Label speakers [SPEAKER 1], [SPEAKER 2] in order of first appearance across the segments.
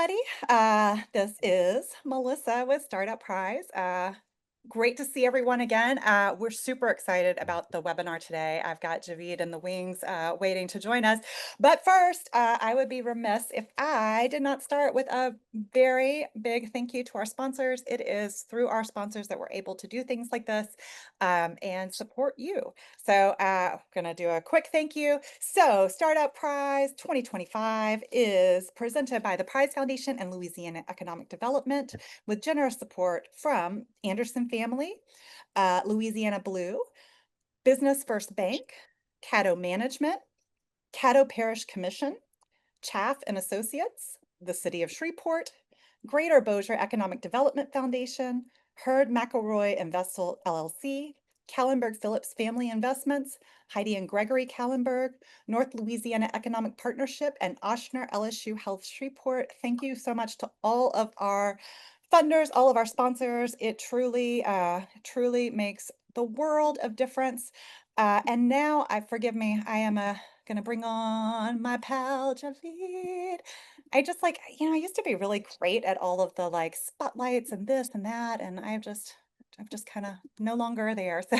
[SPEAKER 1] everybody. This is Melissa with Startup Prize. Great to see everyone again. We're super excited about the webinar today. I've got Javeed in the wings waiting to join us. But first, I would be remiss if I did not start with a very big thank you to our sponsors. It is through our sponsors that we're able to do things like this and support you. So I'm going to do a quick thank you. So Startup Prize 2025 is presented by the Prize Foundation and Louisiana Economic Development with generous support from Anderson Family, Louisiana Blue, Business First Bank, Caddo Management, Caddo Parish Commission, Chaff and Associates, the City of Shreveport, Greater Bossier Economic Development Foundation, Hurd McElroy and Vessel LLC, Kallenberg Phillips Family Investments, Heidi and Gregory Kallenberg, North Louisiana Economic Partnership, and Oshner LSU Health Shreveport. Thank you so much to all of our funders, all of our sponsors. It truly makes the world of difference. And now, forgive me, I am gonna bring on my pal Javeed. I just I used to be really great at all of the like spotlights and this and that, and I've just kind of no longer there. So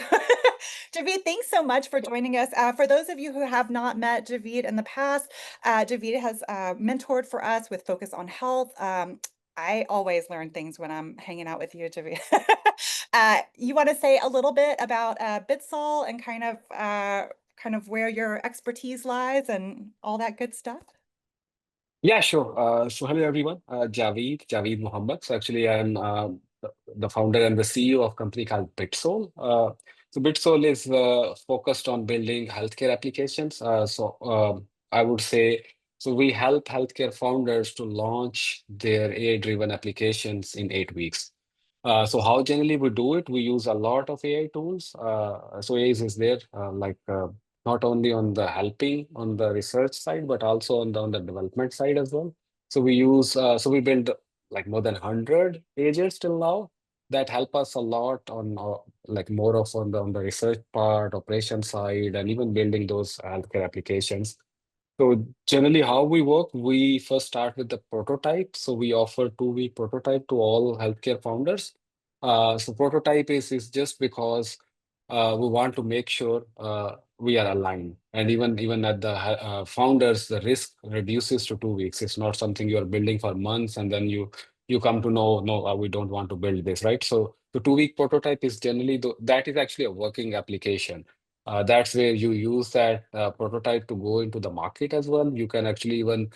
[SPEAKER 1] Javeed, thanks so much for joining us. For those of you who have not met Javeed in the past, Javeed has mentored for us with Focus on Health. I always learn things when I'm hanging out with you, Javeed. You want to say a little bit about Bitsol and kind of where your expertise lies and all that good stuff?
[SPEAKER 2] Yeah, sure. So hello everyone. Javeed Muhammad. So actually, I'm the founder and the CEO of a company called Bitsol. So Bitsol is focused on building healthcare applications. I would say so we help healthcare founders to launch their AI-driven applications in 8 weeks. So how generally we do it? We use a lot of AI tools. So AI is there not only on the helping on the research side, but also on the development side as well. So we build like more than 100 agents till now that help us a lot on like more of on the research part, operation side, and even building those healthcare applications. So generally, how we work, we first start with the prototype. So we offer 2 week prototype to all healthcare founders. So prototype is just because we want to make sure we are aligned, and even at the founders, the risk reduces to 2 weeks. It's not something you are building for months and then you come to know no, we don't want to build this, right? So the 2 week prototype is generally that is actually a working application. That's where you use that prototype to go into the market as well. You can actually even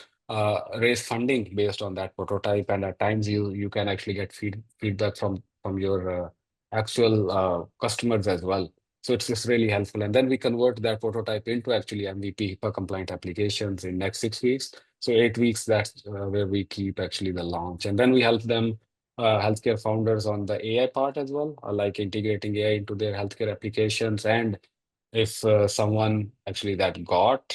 [SPEAKER 2] raise funding based on that prototype, and at times you can actually get feedback from your actual customers as well. So it's just really helpful. And then we convert that prototype into actually MVP per compliant applications in next 6 weeks. So 8 weeks, that's where we keep actually the launch. And then we help them, healthcare founders on the AI part as well, like integrating AI into their healthcare applications. And if someone actually that got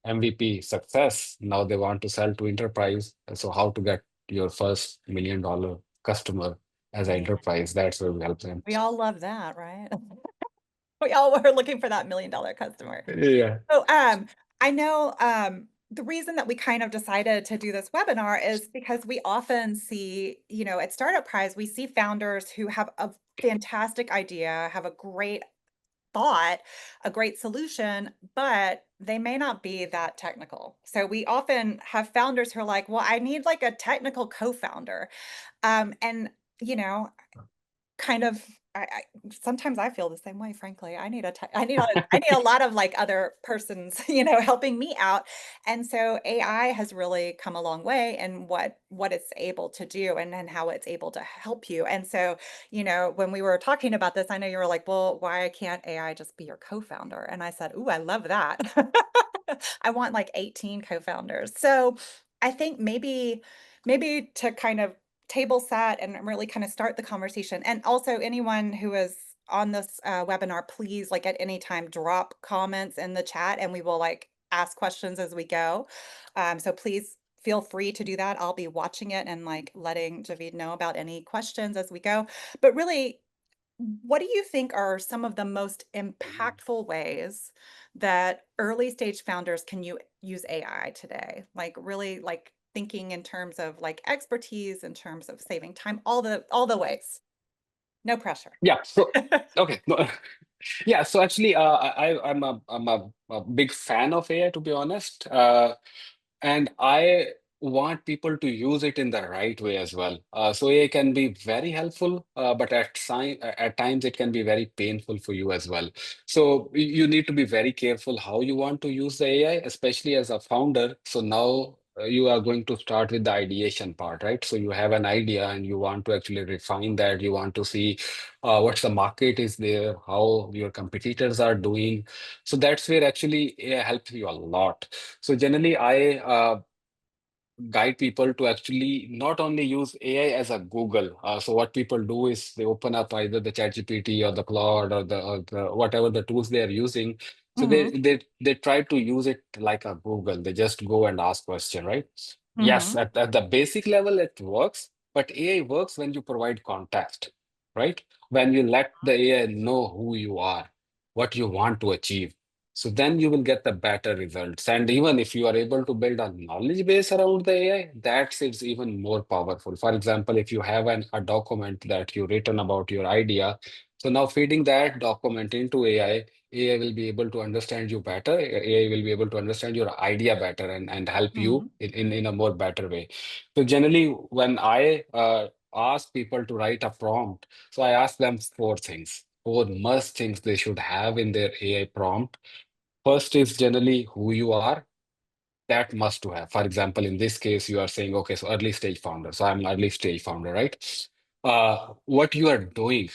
[SPEAKER 2] MVP success, now they want to sell to enterprise. So how to get your first $1 million customer as an
[SPEAKER 1] Man,
[SPEAKER 2] enterprise? That's where we help them.
[SPEAKER 1] we all love that, right? We all were looking for that $1 million customer.
[SPEAKER 2] Yeah.
[SPEAKER 1] So, I know, the reason that we kind of decided to do this webinar is because we often see, at Startup Prize, we see founders who have a fantastic idea, have a great thought, a great solution, but they may not be that technical. So we often have founders who are like, well, I need like a technical co-founder. And you know, kind of I sometimes I feel the same way, frankly. I need a lot of like other persons, helping me out. And so AI has really come a long way in what it's able to do and how it's able to help you. And so, when we were talking about this, I know you were like, well, why can't AI just be your co-founder? And I said, ooh, I love that. I want like 18 co-founders. So I think maybe to kind of table set and really kind of start the conversation. And also anyone who is on this webinar, please like at any time drop comments in the chat and we will like ask questions as we go. So please feel free to do that. I'll be watching it and like letting Javeed know about any questions as we go. But really, what do you think are some of the most impactful ways that early stage founders can use AI today? Like really like thinking in terms of like expertise, in terms of saving time, all the ways. No pressure.
[SPEAKER 2] Yeah. So okay. No, yeah. So actually, I'm a big fan of AI, to be honest. And I want people to use it in the right way as well. So AI can be very helpful, but at times it can be very painful for you as well. So you need to be very careful how you want to use the AI, especially as a founder. So now you are going to start with the ideation part, right? So you have an idea and you want to actually refine that. You want to see what's the market is there, how your competitors are doing. So that's where actually AI helps you a lot. So generally, I guide people to actually not only use AI as a Google. So what people do is they open up either the ChatGPT or the Claude or the whatever the tools they are using. So
[SPEAKER 1] Hmm.
[SPEAKER 2] they try to use it like a Google. They just go and ask question, right? Yes,
[SPEAKER 1] Hmm.
[SPEAKER 2] at the basic level it works, but AI works when you provide context, right? When you let the AI know who you are, what you want to achieve. So then you will get the better results. And even if you are able to build a knowledge base around the AI, that's it's even more powerful. For example, if you have a document that you written about your idea, so now feeding that document into AI, AI will be able to understand you better. AI will be able to understand your idea better and help you
[SPEAKER 1] Hmm.
[SPEAKER 2] in a more better way. So generally, when I ask people to write a prompt, so I ask them four things, four must things they should have in their AI prompt. First is generally who you are. That must to have. For example, in this case, you are saying, okay, so early stage founder. So I'm an early stage founder, right? What you are doing,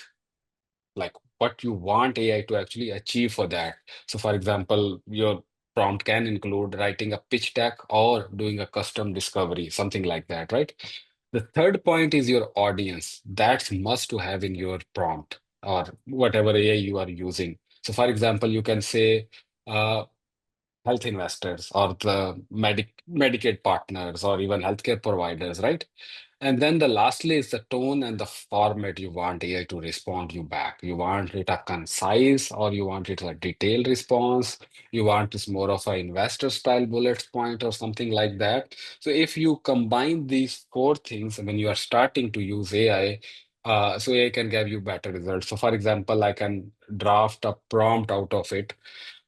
[SPEAKER 2] like what you want AI to actually achieve for that. So, for example, your prompt can include writing a pitch deck or doing a custom discovery, something like that, right? The third point is your audience. That's must to have in your prompt or whatever AI you are using. So, for example, you can say, health investors or the Medicaid partners or even healthcare providers, right? And then the lastly is the tone and the format you want AI to respond you back. You want it a concise or you want it a detailed response. You want it's more of an investor style bullet point or something like that. So if you combine these four things when you are starting to use AI, so AI can give you better results. So for example, I can draft a prompt out of it.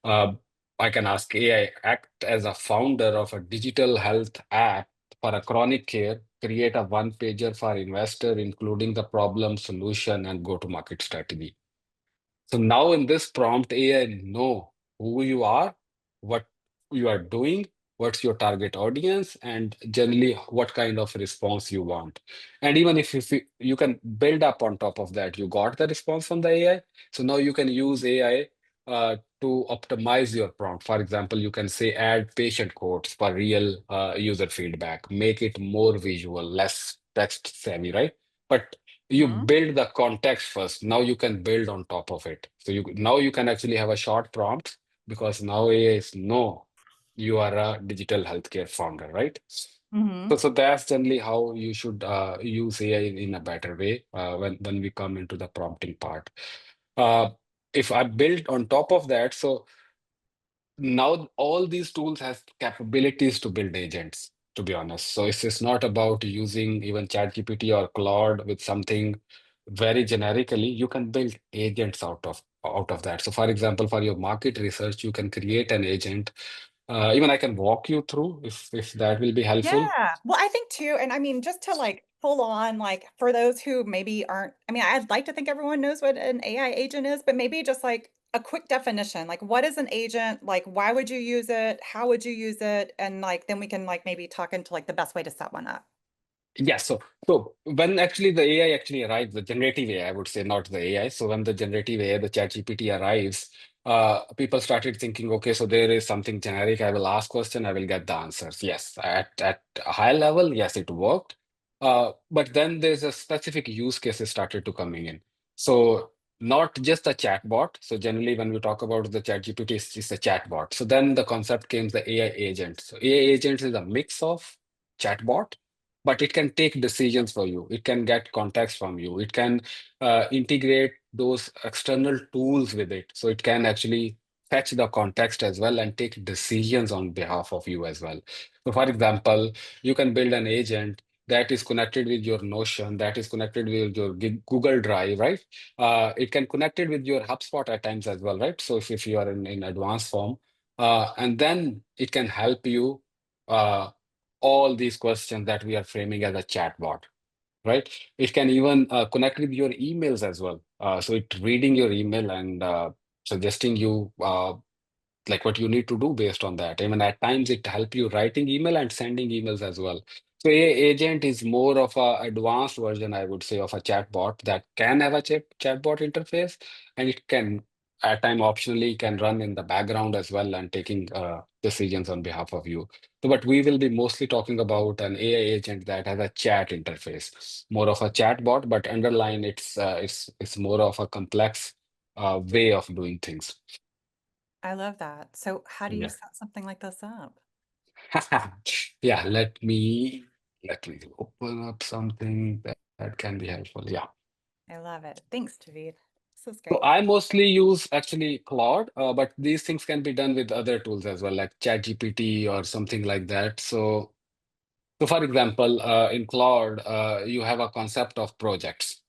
[SPEAKER 2] uh, I can ask AI, act as a founder of a digital health app for a chronic care, create a one pager for investor, including the problem, solution, and go to market strategy. So now in this prompt, AI know who you are, what you are doing, what's your target audience, and generally what kind of response you want. And even if you can build up on top of that, you got the response from the AI. So now you can use AI to optimize your prompt. For example, you can say add patient quotes for real user feedback, make it more visual, less text savvy, right? But you
[SPEAKER 1] Hmm.
[SPEAKER 2] build the context first. Now you can build on top of it. So you now you can actually have a short prompt because now AI is no, you are a digital healthcare founder, right?
[SPEAKER 1] Hmm.
[SPEAKER 2] So that's generally how you should use AI in a better way when we come into the prompting part. Uh, if I build on top of that, so now all these tools have capabilities to build agents, to be honest. So it's just not about using even ChatGPT or Claude with something very generically. You can build agents out of that. So for example, for your market research, you can create an agent. Even I can walk you through if that will be helpful.
[SPEAKER 1] Yeah. Well, I think too, and I mean, just to like full on, like for those who maybe aren't, I mean, I'd like to think everyone knows what an AI agent is, but maybe just like a quick definition, like what is an agent? Like, why would you use it? How would you use it? And like, then we can like maybe talk into like the best way to set one up.
[SPEAKER 2] Yes, so when actually the AI actually arrives, the generative AI, I would say, not the AI. So when the generative AI, the ChatGPT arrives, people started thinking, okay, so there is something generic. I will ask question, I will get the answers. Yes, at a high level, yes, it worked. But then there's a specific use cases started to coming in. So not just a chatbot. So generally, when we talk about the ChatGPT, it's a chatbot. So then the concept came the AI agent. So AI agent is a mix of chatbot, but it can take decisions for you. It can get context from you. It can integrate those external tools with it. So it can actually fetch the context as well and take decisions on behalf of you as well. So, for example, you can build an agent that is connected with your Notion, that is connected with your Google Drive, right? It can connect it with your HubSpot at times as well, right? So if you are in advanced form, and then it can help you uh, all these questions that we are framing as a chatbot, right? It can even connect with your emails as well. So it reading your email and suggesting you like what you need to do based on that. Even at times it help you writing email and sending emails as well. So a agent is more of a advanced version, I would say, of a chatbot that can have a chatbot interface, and it can at time optionally can run in the background as well and taking decisions on behalf of you. So, but we will be mostly talking about an AI agent that has a chat interface, more of a chatbot, but underlying it's more of a complex way of doing things.
[SPEAKER 1] I love that. So how do you
[SPEAKER 2] Yeah.
[SPEAKER 1] set something like this up?
[SPEAKER 2] Yeah, let me open up something that can be helpful. Yeah.
[SPEAKER 1] I love it. Thanks, Javeed. This is
[SPEAKER 2] So
[SPEAKER 1] great.
[SPEAKER 2] I mostly use actually Claude, but these things can be done with other tools as well, like ChatGPT or something like that. So for example, in Claude, you have a concept of projects,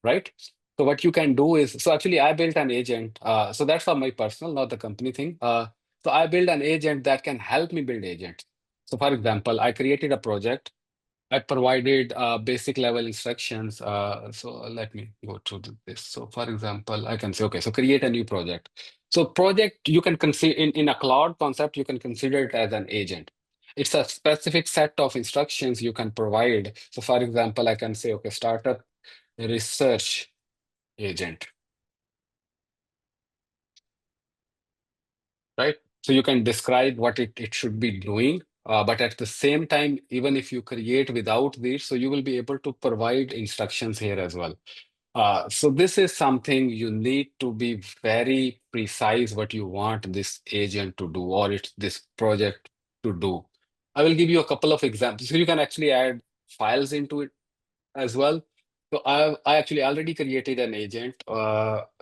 [SPEAKER 2] right? So what you can do is, so actually I built an agent. So that's for my personal, not the company thing. So I built an agent that can help me build agents. So for example, I created a project. I provided basic level instructions. So let me go through this. So for example, I can say, okay, so create a new project. So project, you can consider in a cloud concept, you can consider it as an agent. It's a specific set of instructions you can provide. So for example, I can say, okay, startup research agent, right? So you can describe what it should be doing. But at the same time, even if you create without this, so you will be able to provide instructions here as well. So this is something you need to be very precise what you want this agent to do or it's this project to do. I will give you a couple of examples. So you can actually add files into it as well. So I actually already created an agent,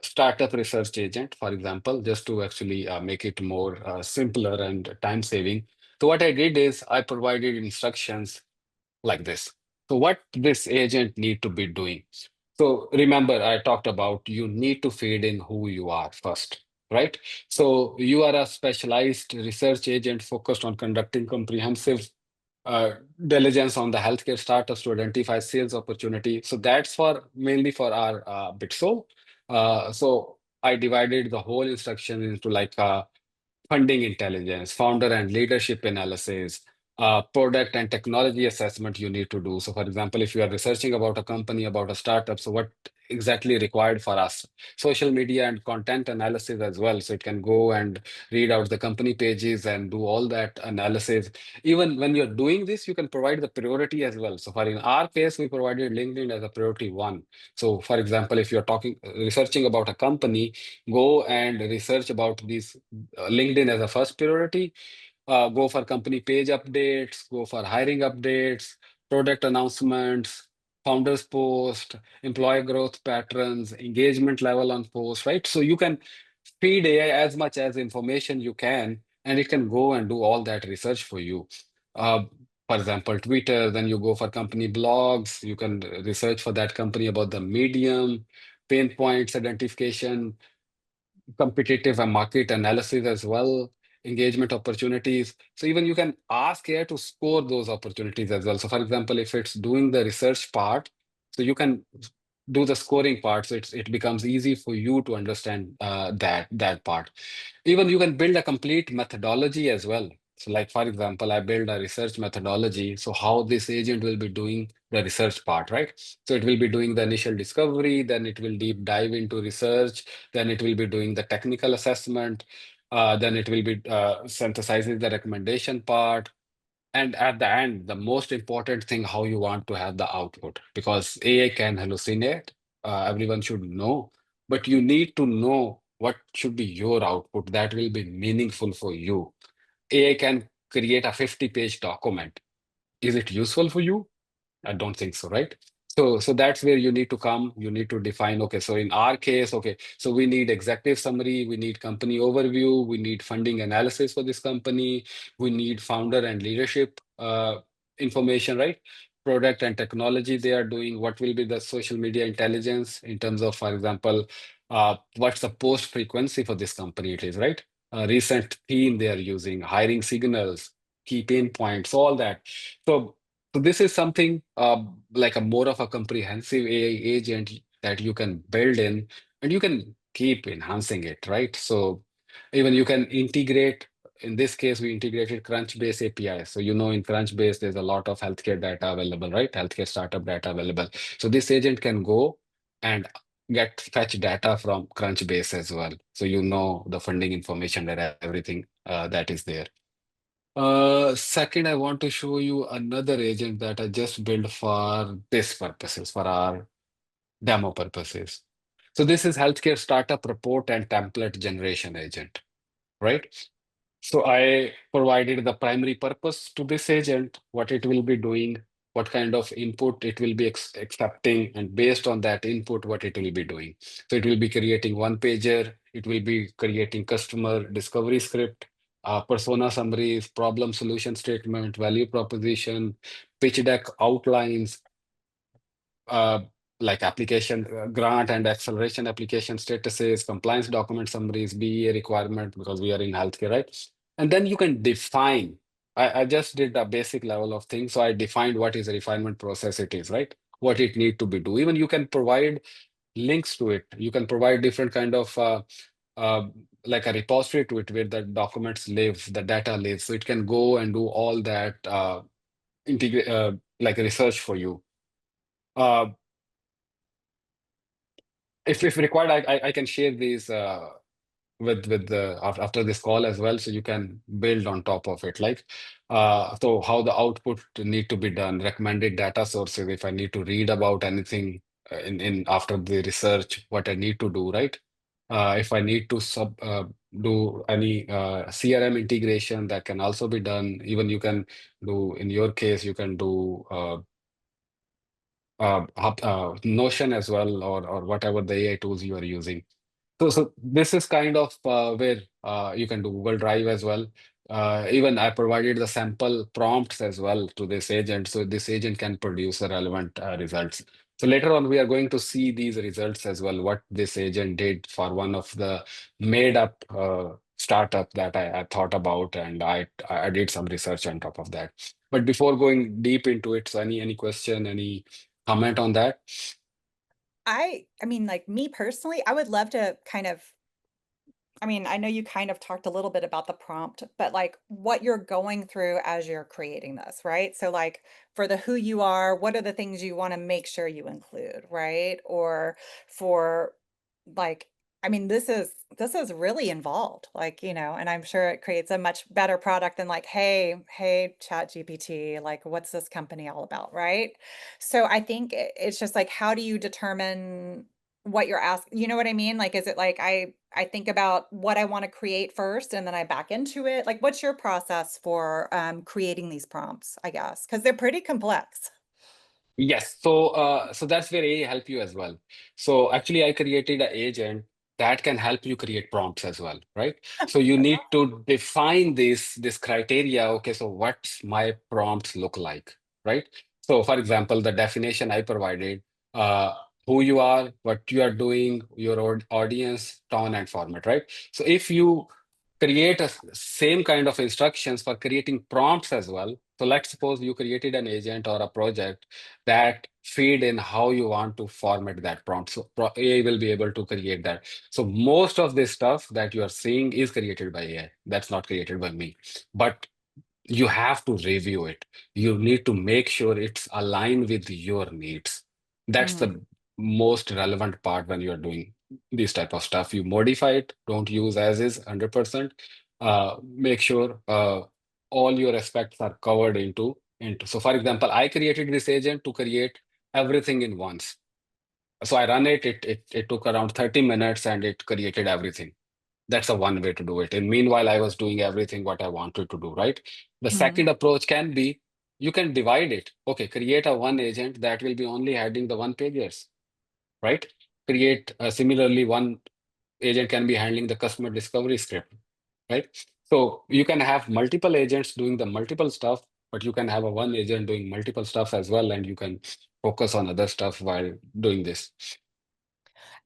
[SPEAKER 2] startup research agent, for example, just to actually make it more simpler and time saving. So what I did is I provided instructions like this. So what this agent need to be doing? So remember, I talked about you need to feed in who you are first, right? So you are a specialized research agent focused on conducting comprehensive uh, diligence on the healthcare startups to identify sales opportunity. So that's for mainly for our Bitsol. So I divided the whole instruction into like funding intelligence, founder and leadership analysis, product and technology assessment you need to do. So, for example, if you are researching about a company, about a startup, so what exactly required for us? Social media and content analysis as well. So it can go and read out the company pages and do all that analysis. Even when you're doing this, you can provide the priority as well. So, for in our case, we provided LinkedIn as a priority one. So, for example, if you're talking researching about a company, go and research about these LinkedIn as a first priority, go for company page updates, go for hiring updates, product announcements, founders post, employee growth patterns, engagement level on post, right? So you can feed AI as much as information you can, and it can go and do all that research for you. Uh, for example, Twitter, then you go for company blogs, you can research for that company about the medium, pain points identification, competitive and market analysis as well, engagement opportunities. So even you can ask AI to score those opportunities as well. So for example, if it's doing the research part, so you can do the scoring part. So it becomes easy for you to understand that part. Even you can build a complete methodology as well. So like, for example, I build a research methodology. So how this agent will be doing the research part, right? So it will be doing the initial discovery, then it will deep dive into research, then it will be doing the technical assessment, then it will be synthesizing the recommendation part. And at the end, the most important thing, how you want to have the output, because AI can hallucinate, everyone should know, but you need to know what should be your output that will be meaningful for you. AI can create a 50-page document. Is it useful for you? I don't think so, right? So that's where you need to come. You need to define, okay, so in our case, okay, so we need executive summary, we need company overview, we need funding analysis for this company, we need founder and leadership information, right? Product and technology they are doing, what will be the social media intelligence in terms of, for example, what's the post frequency for this company it is, right? Recent theme they are using, hiring signals, key pain points, all that. So so this is something like a more of a comprehensive AI agent that you can build in, and you can keep enhancing it, right? So even you can integrate. In this case, we integrated Crunchbase API. So you know, in Crunchbase, there's a lot of healthcare data available, right? Healthcare startup data available. So this agent can go and get fetch data from Crunchbase as well. So you know the funding information that everything that is there. Second, I want to show you another agent that I just built for this purposes, for our demo purposes. So this is healthcare startup report and template generation agent, right? So I provided the primary purpose to this agent, what it will be doing, what kind of input it will be accepting, and based on that input, what it will be doing. So it will be creating one pager, it will be creating customer discovery script, persona summaries, problem solution statement, value proposition, pitch deck outlines, uh, like application grant and acceleration application statuses, compliance document summaries, BEA requirement, because we are in healthcare, right? And then you can define. I just did the basic level of things. So I defined what is a refinement process it is, right? What it need to be do. Even you can provide links to it. You can provide different kind of uh, like a repository to it where the documents live, the data lives. So it can go and do all that integrate like research for you. Uh, if required, I can share these with the after this call as well, so you can build on top of it. Like, so how the output need to be done, recommended data sources. If I need to read about anything in after the research, what I need to do, right? If I need to do any CRM integration, that can also be done. Even you can do, in your case, you can do Notion as well, or whatever the AI tools you are using. So this is kind of where you can do Google Drive as well. Even I provided the sample prompts as well to this agent, so this agent can produce the relevant results. So later on, we are going to see these results as well, what this agent did for one of the made up startup that I thought about, and I did some research on top of that. But before going deep into it, so any question, any comment on that?
[SPEAKER 1] I mean, like me personally, I would love to kind of I mean, I know you kind of talked a little bit about the prompt, but like what you're going through as you're creating this, right? So like for the who you are, what are the things you want to make sure you include, right? Or for like I mean, this is really involved, like, and I'm sure it creates a much better product than like, hey, Chat GPT, like what's this company all about, right? So I think it's just like how do you determine what you're asking, you know what I mean? Like, is it like I think about what I want to create first and then I back into it? Like, what's your process for creating these prompts, I guess? Because they're pretty complex.
[SPEAKER 2] Yes, so that's where AI help you as well. So actually, I created an agent that can help you create prompts as well, right? So you
[SPEAKER 1] That's
[SPEAKER 2] need
[SPEAKER 1] awesome.
[SPEAKER 2] to define this criteria. Okay, so what's my prompts look like, right? So for example, the definition I provided, uh, who you are, what you are doing, your audience, tone, and format, right? So if you create a same kind of instructions for creating prompts as well. So let's suppose you created an agent or a project that feed in how you want to format that prompt. So AI will be able to create that. So most of this stuff that you are seeing is created by AI. That's not created by me. But you have to review it. You need to make sure it's aligned with your needs. That's
[SPEAKER 1] Mhm.
[SPEAKER 2] the most relevant part when you're doing this type of stuff. You modify it, don't use as is 100%. Make sure all your aspects are covered into. So for example, I created this agent to create everything in once. So I run it, it took around 30 minutes and it created everything. That's a one way to do it. And meanwhile, I was doing everything what I wanted to do, right? The
[SPEAKER 1] Mhm.
[SPEAKER 2] second approach can be you can divide it. Okay, create a one agent that will be only handling the one pages, right? Create similarly one agent can be handling the customer discovery script, right? So you can have multiple agents doing the multiple stuff, but you can have a one agent doing multiple stuff as well, and you can focus on other stuff while doing this.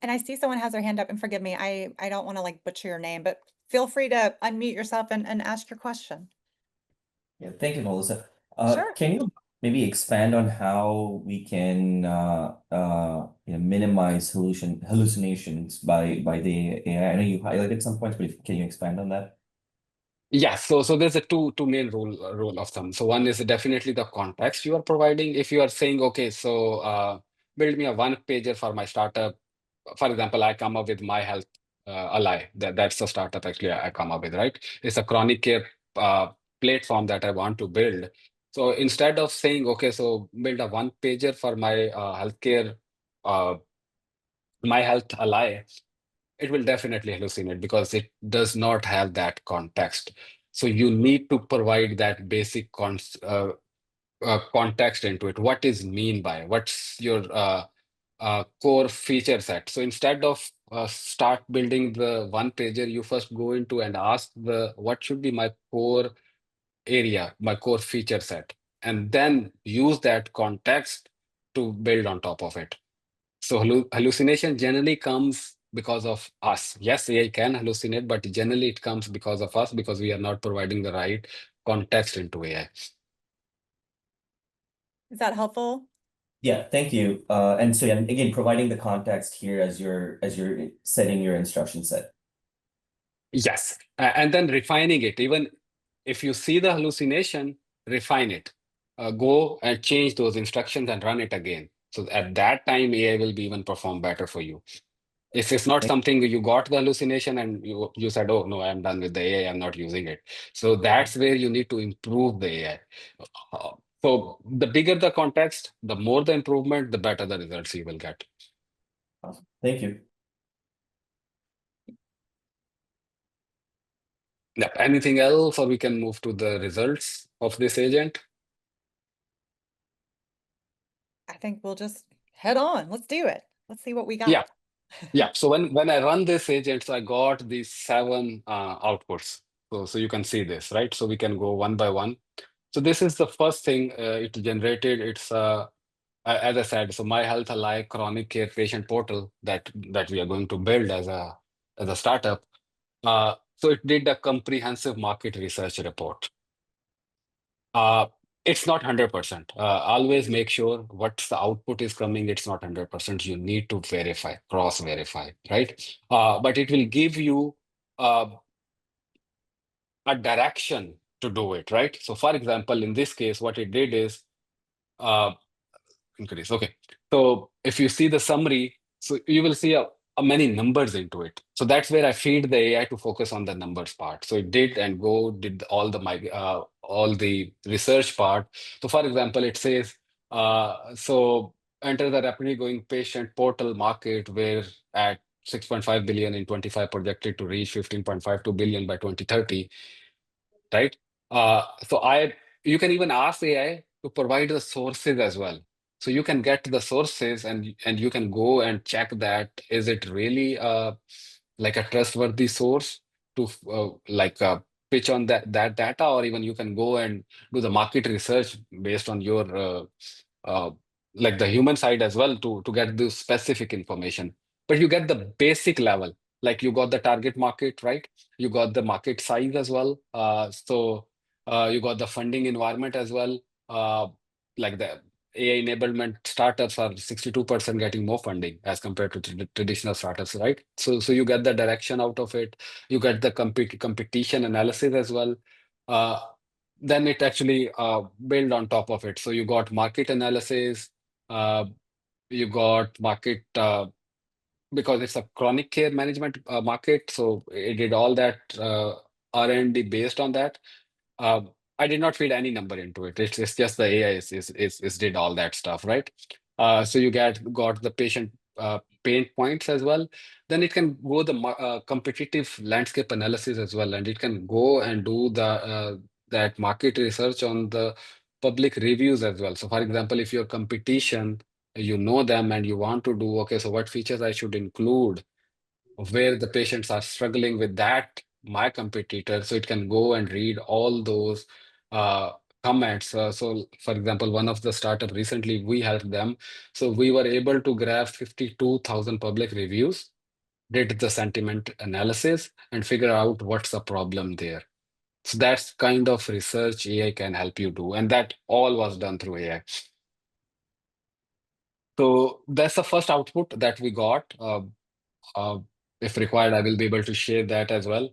[SPEAKER 1] And I see someone has their hand up, and forgive me, I don't wanna, like, butcher your name, but feel free to unmute yourself and ask your question.
[SPEAKER 3] Yeah, thank you, Melissa.
[SPEAKER 1] Sure.
[SPEAKER 3] Can you maybe expand on how we can minimize hallucinations by the AI? I know you highlighted some points, but can you expand on that?
[SPEAKER 2] Yeah, so there's a two main rule of thumb. So one is definitely the context you are providing. If you are saying, okay, so build me a one pager for my startup. For example, I come up with My Health Ally. That's the startup actually I come up with, right? It's a chronic care platform that I want to build. So instead of saying, okay, so build a one pager for my healthcare, uh, My Health Ally, it will definitely hallucinate because it does not have that context. So you need to provide that basic context into it. What is mean by? What's your core feature set? So instead of start building the one pager, you first go into and ask the what should be my core area, my core feature set, and then use that context to build on top of it. So hallucination generally comes because of us. Yes, AI can hallucinate, but generally it comes because of us because we are not providing the right context into AI.
[SPEAKER 1] Is that helpful?
[SPEAKER 3] Yeah, thank you. And so yeah, again, providing the context here as you're setting your instruction set.
[SPEAKER 2] Yes, and then refining it. Even if you see the hallucination, refine it. Go and change those instructions and run it again. So at that time, AI will be even perform better for you. If it's not
[SPEAKER 3] Thank-
[SPEAKER 2] something you got the hallucination and you said, oh no, I'm done with the AI, I'm not using it. So that's where you need to improve the AI. Uh, so the bigger the context, the more the improvement, the better the results you will get.
[SPEAKER 3] Awesome. Thank you.
[SPEAKER 2] Yep. Anything else, or we can move to the results of this agent?
[SPEAKER 1] I think we'll just head on. Let's do it. Let's see what we
[SPEAKER 2] Yeah.
[SPEAKER 1] got.
[SPEAKER 2] Yeah. So when I run this agent, so I got these seven outputs. So you can see this, right? So we can go one by one. So this is the first thing it generated. It's as I said, so My Health Ally chronic care patient portal that we are going to build as a startup. So it did a comprehensive market research report. Uh, it's not 100%. Always make sure what's the output is coming. It's not 100%. You need to verify, cross verify, right? But it will give you uh, a direction to do it, right? So, for example, in this case, what it did is uh, increase. Okay. So if you see the summary, so you will see a many numbers into it. So that's where I feed the AI to focus on the numbers part. So it did and go did all the research part. So for example, it says so enter the rapidly growing patient portal market where at 6.5 billion in 25 projected to reach 15.52 billion by 2030, right? So you can even ask AI to provide the sources as well. So you can get the sources and you can go and check that is it really like a trustworthy source to pitch on that data, or even you can go and do the market research based on your uh, like the human side as well to get the specific information. But you get the basic level, like you got the target market, right? You got the market size as well. You got the funding environment as well. Like the AI enablement startups are 62% getting more funding as compared to traditional startups, right? So you get the direction out of it. You get the competition analysis as well. Uh, then it actually build on top of it. So you got market analysis. Uh, you got market because it's a chronic care management market. So it did all that R&D based on that. Uh, I did not feed any number into it. It's just the AI is did all that stuff, right? So you got the patient pain points as well. Then it can go the competitive landscape analysis as well, and it can go and do the that market research on the public reviews as well. So for example, if your competition, you know them and you want to do, okay, so what features I should include where the patients are struggling with that, my competitor, so it can go and read all those uh, comments. So for example, one of the startup recently, we helped them. So we were able to grab 52,000 public reviews, did the sentiment analysis and figure out what's the problem there. So that's kind of research AI can help you do. And that all was done through AI. So that's the first output that we got. Uh, if required, I will be able to share that as well.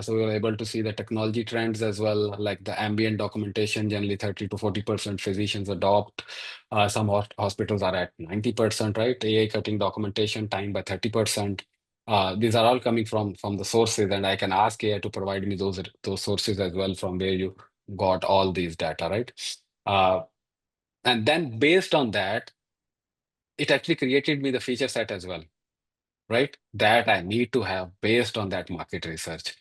[SPEAKER 2] So we were able to see the technology trends as well, like the ambient documentation, generally 30 to 40% physicians adopt. Some hospitals are at 90%, right? AI cutting documentation time by 30%. These are all coming from the sources, and I can ask AI to provide me those sources as well from where you got all these data, right? Uh, and then based on that, it actually created me the feature set as well, right? That I need to have based on that market research.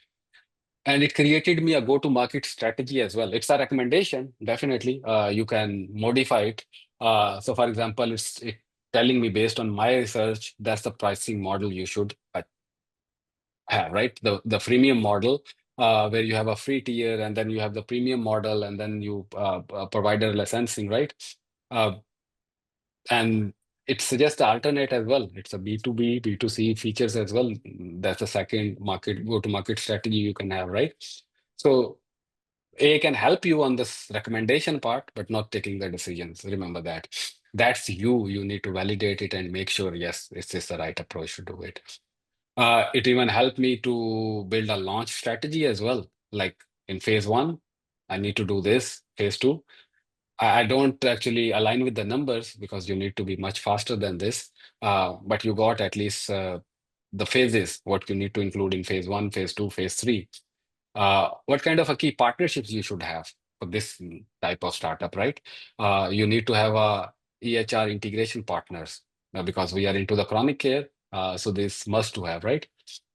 [SPEAKER 2] And it created me a go-to-market strategy as well. It's a recommendation, definitely. You can modify it. So, for example, it telling me based on my research, that's the pricing model you should have, right? The freemium model, where you have a free tier, and then you have the premium model, and then you provider licensing, right? Uh, and it suggests alternate as well. It's a B2B, B2C features as well. That's the second market go-to-market strategy you can have, right? So AI can help you on this recommendation part, but not taking the decisions. Remember that. That's you. You need to validate it and make sure, yes, this is the right approach to do it. It even helped me to build a launch strategy as well. Like in phase one, I need to do this. Phase two, I don't actually align with the numbers because you need to be much faster than this. But you got at least the phases, what you need to include in phase one, phase two, phase three. What kind of a key partnerships you should have for this type of startup, right? You need to have a EHR integration partners because we are into the chronic care. So this must to have, right?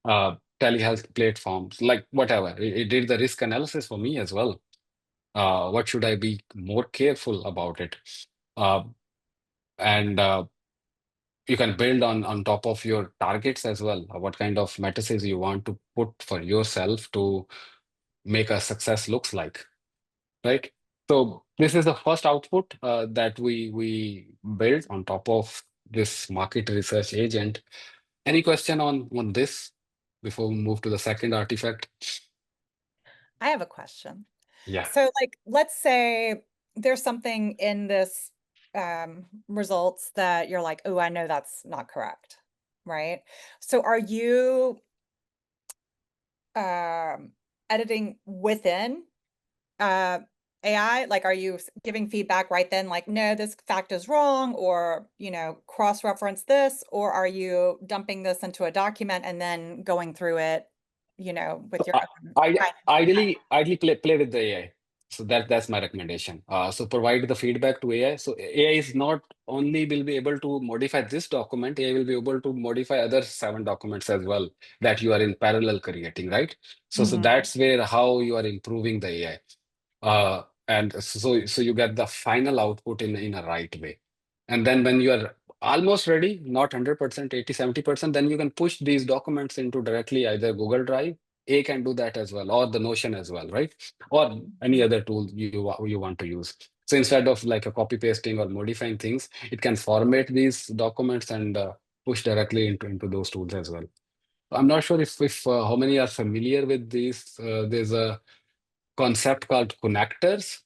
[SPEAKER 2] Telehealth platforms, like whatever. It did the risk analysis for me as well. What should I be more careful about it? Uh, and You can build on top of your targets as well. What kind of matrices you want to put for yourself to make a success looks like, right? So this is the first output that we built on top of this market research agent. Any question on this before we move to the second artifact?
[SPEAKER 1] I have a question.
[SPEAKER 2] Yeah.
[SPEAKER 1] So, like, let's say there's something in this results that you're like, oh, I know that's not correct, right? So, are you um, editing within uh, AI? Like, are you giving feedback right then, like, no, this fact is wrong, or, cross-reference this, or are you dumping this into a document and then going through it, with your
[SPEAKER 2] I,
[SPEAKER 1] own
[SPEAKER 2] I
[SPEAKER 1] kind
[SPEAKER 2] ideally play with the AI. So that's my recommendation. So provide the feedback to AI. So AI is not only will be able to modify this document, AI will be able to modify other 7 documents as well that you are in parallel creating, right? So
[SPEAKER 1] Mhm.
[SPEAKER 2] that's where how you are improving the AI. And so you get the final output in a right way. And then when you are almost ready, not 100%, 80, 70%, then you can push these documents into directly either Google Drive. A can do that as well, or the Notion as well, right? Or any
[SPEAKER 1] Mhm.
[SPEAKER 2] other tool you want to use. So instead of like a copy pasting or modifying things, it can format these documents and push directly into those tools as well. I'm not sure if how many are familiar with these. There's a concept called connectors.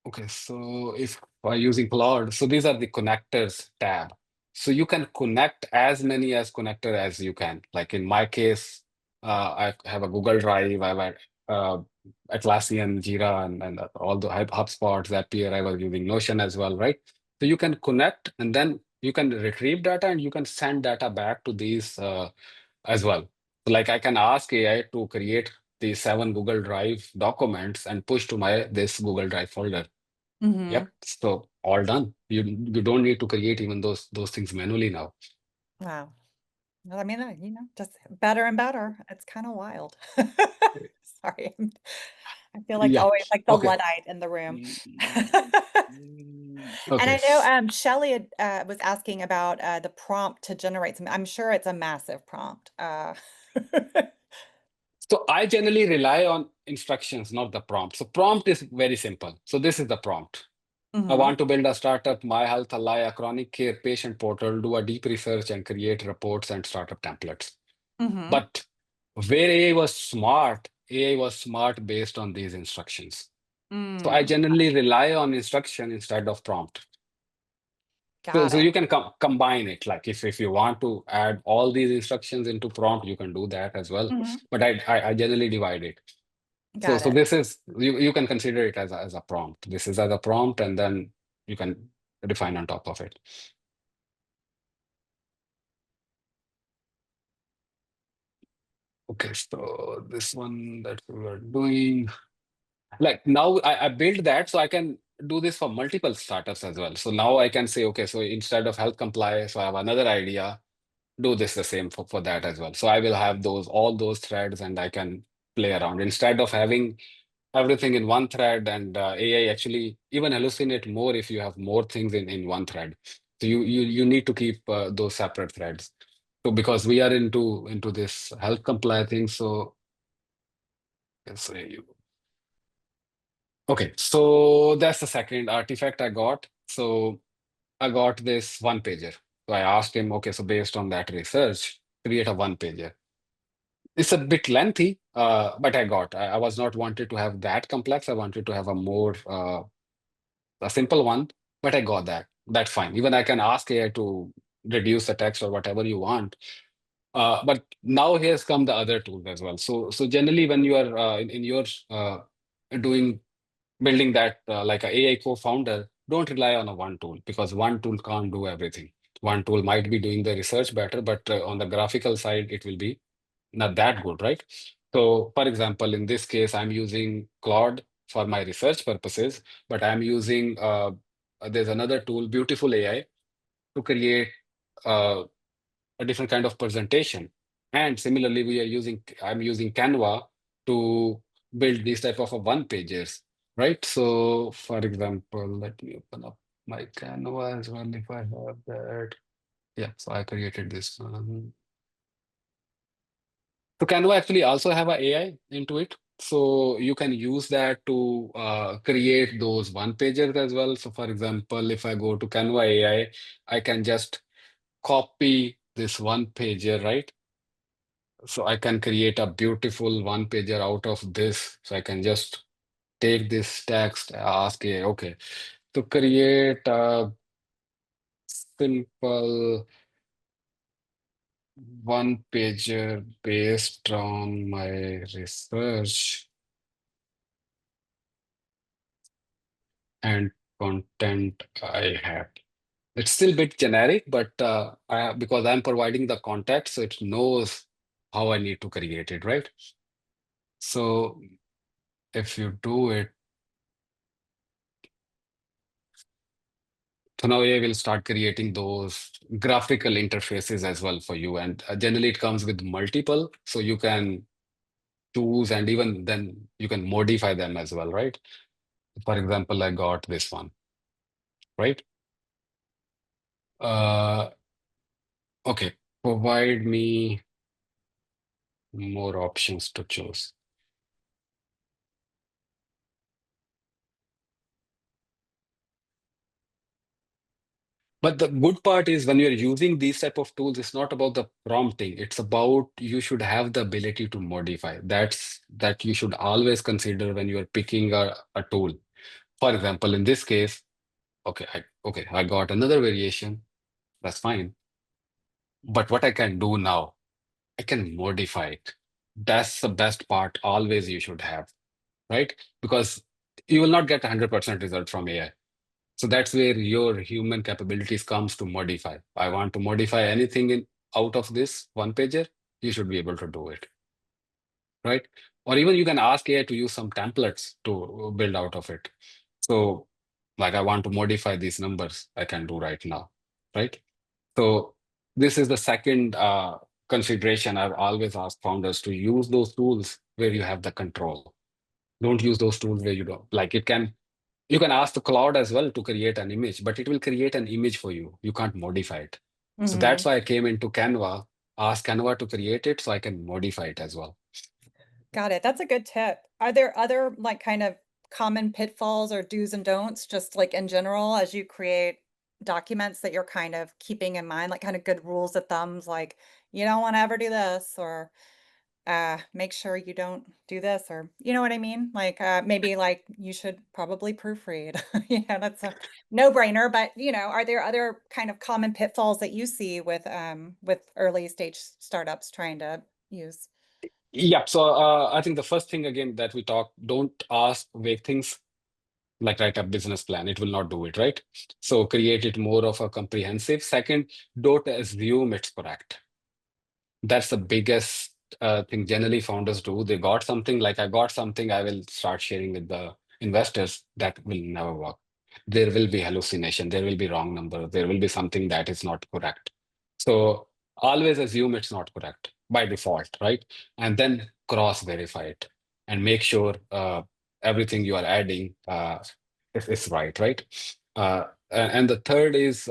[SPEAKER 2] Okay, so if by using Claude, so these are the connectors tab. So you can connect as many as connector as you can. Like in my case, I have a Google Drive, I have a, Atlassian, Jira, and all the HubSpot, Zapier. I was using Notion as well, right? So you can connect, and then you can retrieve data, and you can send data back to these as well. So like I can ask AI to create the 7 Google Drive documents and push to my this Google Drive folder.
[SPEAKER 1] Mhm.
[SPEAKER 2] Yep. So all done. You don't need to create even those things manually now.
[SPEAKER 1] Wow. Well, I mean, just better and better. It's kind of wild. Sorry. I feel like
[SPEAKER 2] Yeah.
[SPEAKER 1] always like the
[SPEAKER 2] Okay.
[SPEAKER 1] Luddite in the room. And
[SPEAKER 2] Okay.
[SPEAKER 1] I know Shelley was asking about the prompt to generate some. I'm sure it's a massive prompt.
[SPEAKER 2] So I generally rely on instructions, not the prompt. So prompt is very simple. So this is the prompt. I
[SPEAKER 1] Mhm,
[SPEAKER 2] want to build a startup, My Health Ally, a chronic care patient portal, do a deep research and create reports and startup templates.
[SPEAKER 1] mhm,
[SPEAKER 2] But where AI was smart based on these instructions. So I
[SPEAKER 1] mm,
[SPEAKER 2] generally rely on instruction instead of prompt. So,
[SPEAKER 1] got
[SPEAKER 2] so
[SPEAKER 1] it.
[SPEAKER 2] you can combine it. Like if you want to add all these instructions into prompt, you can do that as well.
[SPEAKER 1] Mhm,
[SPEAKER 2] But I generally divide it. So
[SPEAKER 1] got
[SPEAKER 2] so
[SPEAKER 1] it.
[SPEAKER 2] this is you can consider it as a prompt. This is as a prompt, and then you can define on top of it. Okay, so this one that we were doing, like now I built that so I can do this for multiple startups as well. So now I can say, okay, so instead of health comply, so I have another idea, do this the same for that as well. So I will have all those threads and I can play around instead of having everything in one thread, and AI actually even hallucinate more if you have more things in one thread. So you need to keep those separate threads. So because we are into this health comply thing, so let's say okay, so that's the second artifact I got. So I got this one pager. So I asked him, okay, so based on that research, create a one pager. It's a bit lengthy, but I was not wanted to have that complex. I wanted to have a simple one, but I got that. That's fine. Even I can ask AI to reduce the text or whatever you want. But now here's come the other tools as well. So generally when you are in your doing building that like a AI co-founder, don't rely on a one tool because one tool can't do everything. One tool might be doing the research better, but on the graphical side, it will be not that good, right? So, for example, in this case, I'm using Claude for my research purposes, but I'm using there's another tool, Beautiful AI, to create uh, a different kind of presentation. And similarly, I'm using Canva to build these type of one pages, right? So, for example, let me open up my Canva as well if I have that. Yeah, so I created this one. So Canva actually also have a AI into it. So you can use that to create those one pagers as well. So for example, if I go to Canva AI, I can just copy this one pager, right? So I can create a beautiful one pager out of this. So I can just take this text, ask AI, okay, to create a simple one pager based on my research and content I have. It's still a bit generic, but because I'm providing the context, so it knows how I need to create it, right? So if you do it, so now AI will start creating those graphical interfaces as well for you. And generally it comes with multiple, so you can choose and even then you can modify them as well, right? For example, I got this one, right? Uh, okay, provide me more options to choose. But the good part is when you're using these type of tools, it's not about the prompting. It's about you should have the ability to modify. That you should always consider when you're picking a tool. For example, in this case, I got another variation. That's fine. But what I can do now, I can modify it. That's the best part. Always you should have, right? Because you will not get 100% result from AI. So that's where your human capabilities comes to modify. I want to modify anything in out of this one pager, you should be able to do it, right? Or even you can ask AI to use some templates to build out of it. So like I want to modify these numbers, I can do right now, right? So this is the second consideration I've always asked founders to use those tools where you have the control. Don't use those tools where you don't like it can you can ask the cloud as well to create an image, but it will create an image for you. You can't modify it. So that's
[SPEAKER 1] Mhm.
[SPEAKER 2] why I came into Canva, ask Canva to create it so I can modify it as well.
[SPEAKER 1] Got it. That's a good tip. Are there other like kind of common pitfalls or do's and don'ts just like in general as you create documents that you're kind of keeping in mind, like kind of good rules of thumbs, like you don't want to ever do this or make sure you don't do this or you know what I mean? Like maybe like you should probably proofread. Yeah, that's a no-brainer, but you know, are there other kind of common pitfalls that you see with early stage startups trying to use?
[SPEAKER 2] Yeah. So I think the first thing again that we talk, don't ask vague things like write a business plan. It will not do it, right? So create it more of a comprehensive. Second, don't assume it's correct. That's the biggest thing generally founders do. They got something, like I got something, I will start sharing with the investors. That will never work. There will be hallucination, there will be wrong number, there will be something that is not correct. So always assume it's not correct by default, right? And then cross verify it and make sure everything you are adding is right, right? And the third is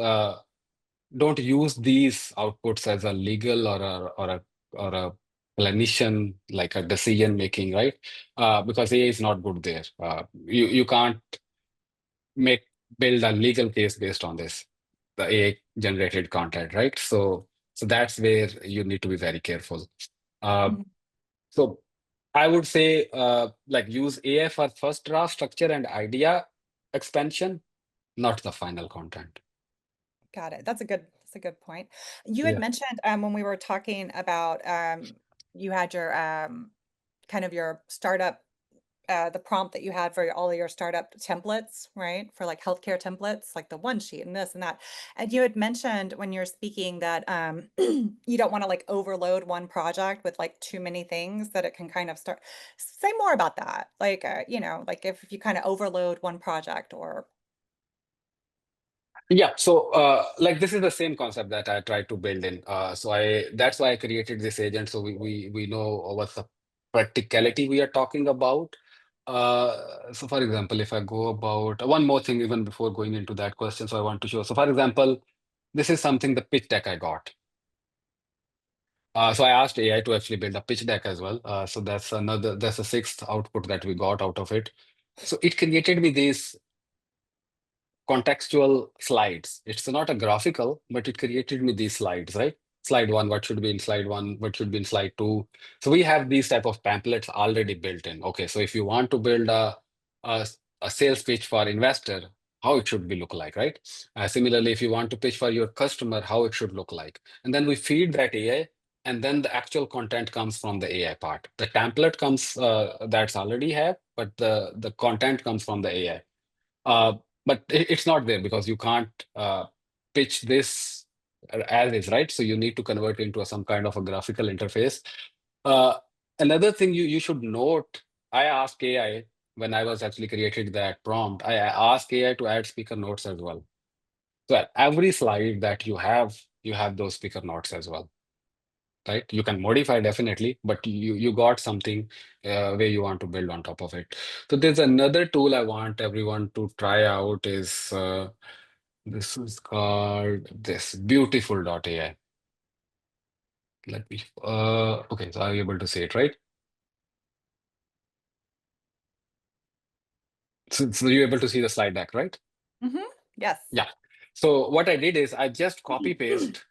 [SPEAKER 2] don't use these outputs as a legal or a clinician like a decision making, right? Because AI is not good there. You can't make build a legal case based on this, the AI generated content, right? So that's where you need to be very careful. Uh,
[SPEAKER 1] Mhm.
[SPEAKER 2] so I would say like use AI for first draft structure and idea expansion, not the final content.
[SPEAKER 1] Got it. That's a good point. You had
[SPEAKER 2] Yeah.
[SPEAKER 1] mentioned when we were talking about you had your kind of your startup the prompt that you had for all of your startup templates, right? For like healthcare templates, like the one sheet and this and that. And you had mentioned when you're speaking that you don't want to like overload one project with like too many things that it can kind of start. Say more about that. Like, you know, like if you kind of overload one project or.
[SPEAKER 2] Yeah, so like this is the same concept that I tried to build in. So I that's why I created this agent. So we know what's the practicality we are talking about. So for example, if I go about one more thing even before going into that question, so I want to show. So for example, this is something the pitch deck I got. So I asked AI to actually build a pitch deck as well. So that's the sixth output that we got out of it. So it created me this contextual slides. It's not a graphical, but it created me these slides, right? Slide one, what should be in slide one, what should be in slide two. So we have these type of pamphlets already built in. Okay, so if you want to build a, a sales pitch for investor, how it should be look like, right? Similarly, if you want to pitch for your customer, how it should look like. And then we feed that AI, and then the actual content comes from the AI part. The template comes that's already have, but the content comes from the AI. Uh, but it's not there because you can't pitch this as is, right? So you need to convert into some kind of a graphical interface. Uh, Another thing you should note, I asked AI when I was actually creating that prompt, I asked AI to add speaker notes as well. So at every slide that you have those speaker notes as well, right? You can modify definitely, but you got something where you want to build on top of it. So there's another tool I want everyone to try out is this is called this beautiful.ai. Let me okay, so are you able to see it, right? So you're able to see the slide deck, right?
[SPEAKER 1] Mhm. Yes.
[SPEAKER 2] Yeah. So what I did is I just copy paste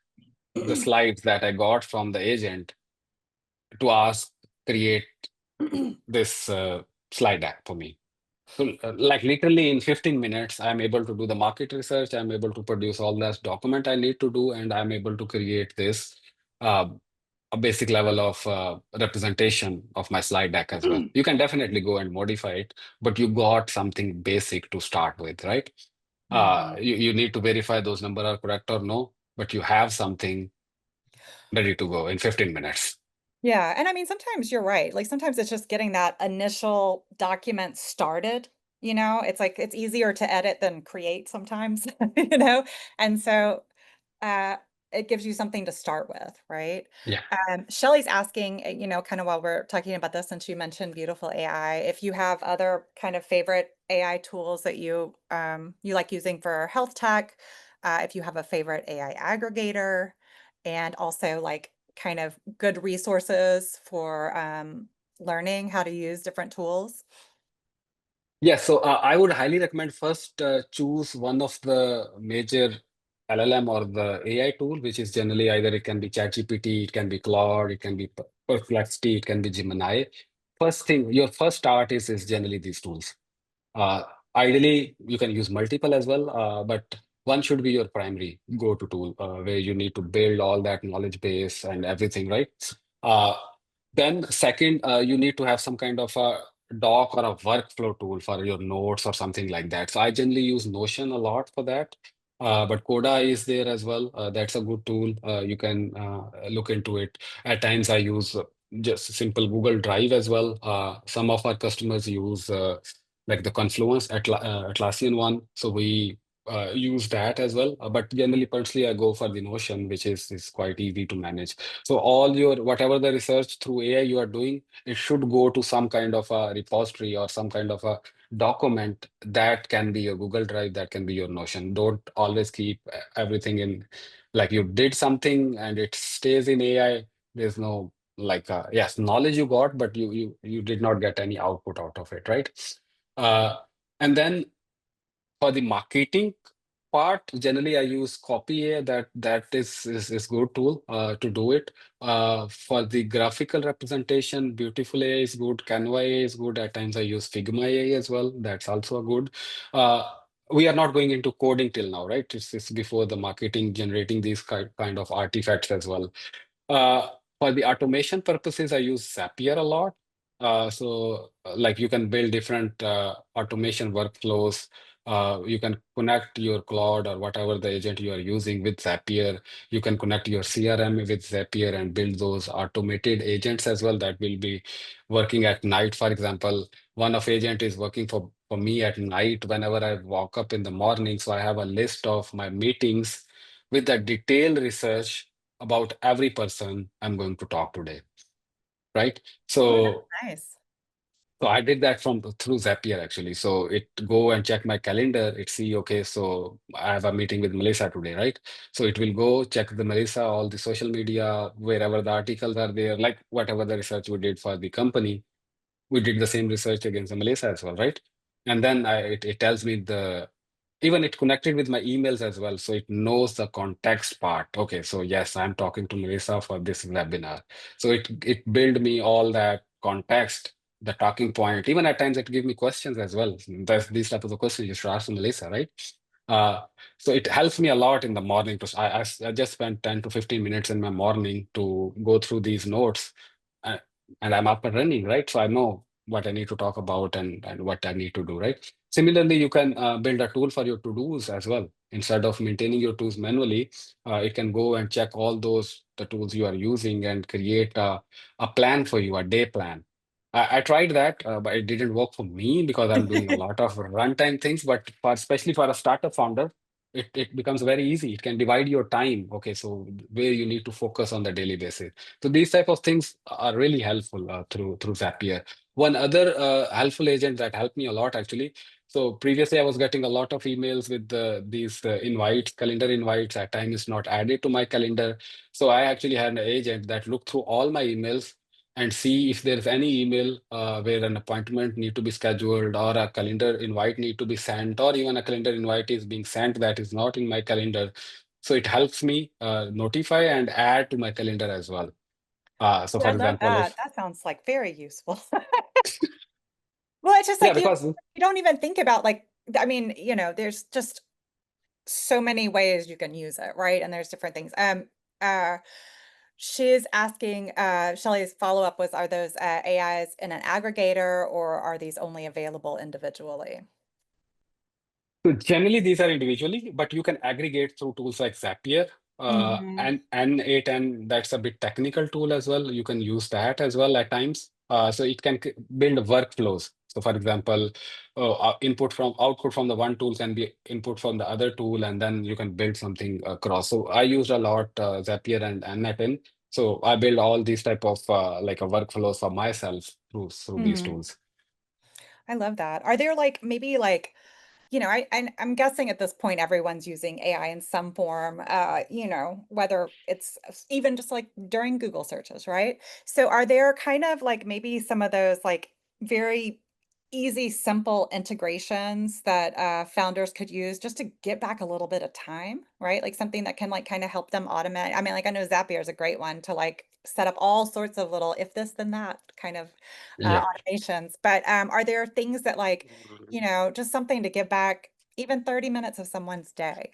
[SPEAKER 2] the slides that I got from the agent to ask create this slide deck for me. So, like literally in 15 minutes, I'm able to do the market research. I'm able to produce all this document I need to do, and I'm able to create this uh, a basic level of representation of my slide deck as well. You can definitely go and modify it, but you got something basic to start with, right?
[SPEAKER 1] Mhm.
[SPEAKER 2] You need to verify those numbers are correct or no, but you have something ready to go in 15 minutes.
[SPEAKER 1] Yeah, and I mean, sometimes you're right. Like sometimes it's just getting that initial document started, you know? It's like it's easier to edit than create sometimes, you know? And so uh it gives you something to start with, right?
[SPEAKER 2] Yeah.
[SPEAKER 1] Shelly's asking, kind of while we're talking about this, since you mentioned beautiful AI, if you have other kind of favorite AI tools that you like using for health tech, if you have a favorite AI aggregator, and also like kind of good resources for learning how to use different tools.
[SPEAKER 2] Yeah, so I would highly recommend first choose one of the major LLM or the AI tool, which is generally either it can be ChatGPT, it can be Claude, it can be Perplexity, it can be Gemini. First thing, your first start is generally these tools. Uh, Ideally, you can use multiple as well, but one should be your primary go-to tool where you need to build all that knowledge base and everything, right? Uh, then second, you need to have some kind of a doc or a workflow tool for your notes or something like that. So I generally use Notion a lot for that. But Coda is there as well. That's a good tool. You can look into it. At times, I use just simple Google Drive as well. Some of our customers use like the Confluence Atlassian one. So we use that as well. But generally, personally, I go for the Notion, which is quite easy to manage. So all your whatever the research through AI you are doing, it should go to some kind of a repository or some kind of a document that can be your Google Drive, that can be your Notion. Don't always keep everything in like you did something and it stays in AI. There's no like yes, knowledge you got, but you did not get any output out of it, right? Uh, and then for the marketing part, generally I use Copy AI. That is good tool to do it. For the graphical representation, Beautiful AI is good. Canva AI is good. At times I use Figma AI as well. That's also a good. Uh, we are not going into coding till now, right? It's before the marketing generating these kind of artifacts as well. Uh, for the automation purposes, I use Zapier a lot. Like you can build different automation workflows. You can connect your Claude or whatever the agent you are using with Zapier. You can connect your CRM with Zapier and build those automated agents as well that will be working at night. For example, one of agent is working for me at night whenever I walk up in the morning. So I have a list of my meetings with the detailed research about every person I'm going to talk today, right?
[SPEAKER 1] Oh,
[SPEAKER 2] So
[SPEAKER 1] that's nice.
[SPEAKER 2] so I did that from through Zapier actually. So it go and check my calendar. It see, okay, so I have a meeting with Melissa today, right? So it will go check the Melissa, all the social media, wherever the articles are there, like whatever the research we did for the company, we did the same research against the Melissa as well, right? And then it tells me even it connected with my emails as well. So it knows the context part. Okay, so yes, I'm talking to Melissa for this webinar. So it built me all that context, the talking point. Even at times it give me questions as well. There's these types of questions you should ask to Melissa, right? Uh, so it helps me a lot in the morning to I just spend 10 to 15 minutes in my morning to go through these notes, uh, and I'm up and running, right? So I know what I need to talk about and what I need to do, right? Similarly, you can build a tool for your to-dos as well. Instead of maintaining your tools manually, it can go and check all the tools you are using and create a plan for you, a day plan. I tried that, but it didn't work for me because I'm doing a lot of runtime things. But especially for a startup founder, it becomes very easy. It can divide your time. Okay, so where you need to focus on the daily basis. So these type of things are really helpful through Zapier. One other helpful agent that helped me a lot actually. So previously I was getting a lot of emails with these invites, calendar invites. At times it's not added to my calendar. So I actually had an agent that looked through all my emails and see if there's any email where an appointment need to be scheduled or a calendar invite need to be sent or even a calendar invite is being sent that is not in my calendar. So it helps me notify and add to my calendar as well. So
[SPEAKER 1] Oh, I
[SPEAKER 2] for
[SPEAKER 1] love
[SPEAKER 2] example,
[SPEAKER 1] that.
[SPEAKER 2] if
[SPEAKER 1] That sounds like very useful. Well, it's just
[SPEAKER 2] yeah,
[SPEAKER 1] like
[SPEAKER 2] because
[SPEAKER 1] you don't even think about like, I mean, there's just so many ways you can use it, right? And there's different things. Uh, she's asking, Shelley's follow-up was, are those AIs in an aggregator or are these only available individually?
[SPEAKER 2] so generally these are individually, but you can aggregate through tools like Zapier
[SPEAKER 1] Hmm.
[SPEAKER 2] and N8N. That's a bit technical tool as well. You can use that as well at times. So it can build workflows. So for example, output from the one tool can be input from the other tool, and then you can build something across. So I used a lot Zapier and Netin. So I build all these type of like a workflows for myself through these
[SPEAKER 1] Mhm.
[SPEAKER 2] tools.
[SPEAKER 1] I love that. Are there like maybe like, I'm guessing at this point everyone's using AI in some form, whether it's even just like during Google searches, right? So are there kind of like maybe some of those like very easy, simple integrations that founders could use just to get back a little bit of time, right? Like something that can like kind of help them automate. I mean, like I know Zapier is a great one to like set up all sorts of little if this then that kind of
[SPEAKER 2] Yeah.
[SPEAKER 1] automations. But are there things that like just something to give back even 30 minutes of someone's day.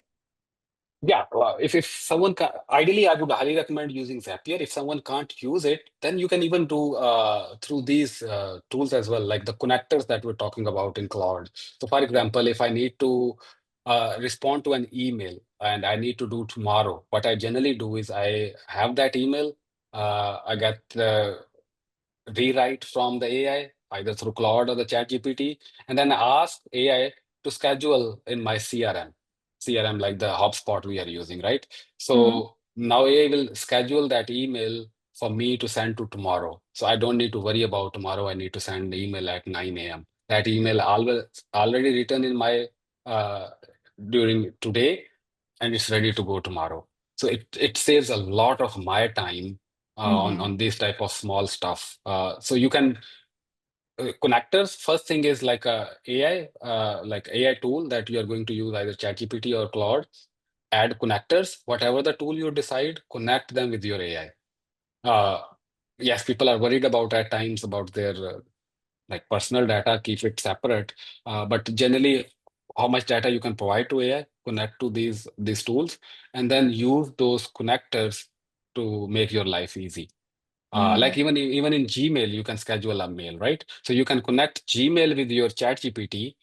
[SPEAKER 2] Yeah, well, if someone ideally, I would highly recommend using Zapier. If someone can't use it, then you can even do through these tools as well, like the connectors that we're talking about in Cloud. So, for example, if I need to respond to an email and I need to do tomorrow, what I generally do is I have that email, I get the rewrite from the AI, either through Claude or the Chat GPT, and then ask AI to schedule in my CRM like the HubSpot we are using, right?
[SPEAKER 1] Mhm.
[SPEAKER 2] So now AI will schedule that email for me to send to tomorrow. So I don't need to worry about tomorrow. I need to send the email at 9 a.m. That email always already written in my uh, during today, and it's ready to go tomorrow. So it saves a lot of my time
[SPEAKER 1] Mhm.
[SPEAKER 2] on this type of small stuff. So you can connectors. First thing is like a AI, like AI tool that you are going to use either ChatGPT or Claude. Add connectors, whatever the tool you decide, connect them with your AI. Uh, yes, people are worried about at times about their like personal data, keep it separate. But generally, how much data you can provide to AI, connect to these tools, and then use those connectors to make your life easy. Like
[SPEAKER 1] Mhm.
[SPEAKER 2] even in Gmail, you can schedule a mail, right? So you can connect Gmail with your ChatGPT